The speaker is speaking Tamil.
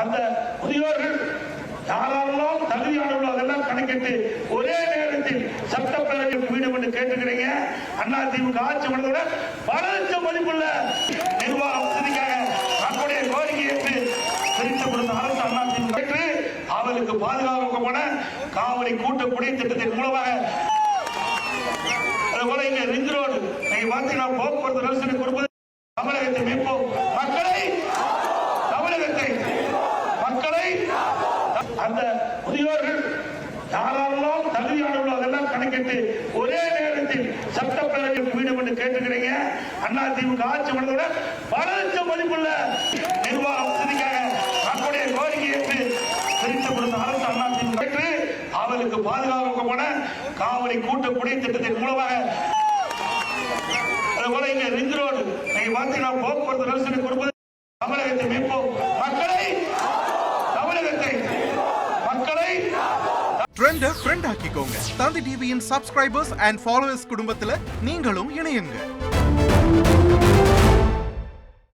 அந்த முதியோர்கள் யாரெல்லாம் தகுதியானவர்களோ அதெல்லாம் கணக்கிட்டு ஒரே நேரத்தில் சட்டப்பேரவைக்கு வீடு என்று கேட்டுக்கிறீங்க. அதிமுக ஆட்சி பண்ணதோட பல லட்சம் மதிப்புள்ள நிர்வாக வசதிக்காக நம்முடைய கோரிக்கை ஏற்று பிரித்து கொடுத்த அரசு அதிமுக அவர்களுக்கு பாதுகாக்கப்பட காவலை கூட்டக்கூடிய திட்டத்தின் மூலமாக அதுபோல இங்க ரிங் ரோடு நீங்க பார்த்தீங்கன்னா போக்குவரத்து நெரிசலை கொடுப்பது தமிழகத்தை மீட்போம் மக்களை அந்த முதியோர்கள் யாரெல்லாம் தகுதியானவர்களோ அதெல்லாம் கணக்கிட்டு ஒரே நேரத்தில் சட்டப்பேரவைக்கு வீடு என்று கேட்டுக்கிறீங்க. அதிமுக ஆட்சி பண்ணதோட பல லட்சம் மதிப்புள்ள நிர்வாக வசதிக்காக நம்முடைய கோரிக்கை ஏற்று பிரித்து கொடுத்த அரசு அதிமுக அவர்களுக்கு பாதுகாக்கப்பட காவலை கூட்டக்கூடிய திட்டத்தின் மூலமாக அதுபோல இங்க ரிங் ரோடு நீங்க பார்த்தீங்கன்னா போக்குவரத்து நெரிசலை கொடுப்பது தமிழகத்தை மீட்போம் ட்ரெண்ட ஃப்ரெண்ட் ஆக்கிக்கோங்க. தந்தி டிவியின் சப்ஸ்கிரைபர்ஸ் அண்ட் ஃபாலோவர்ஸ் குடும்பத்துல நீங்களும் இணையுங்க.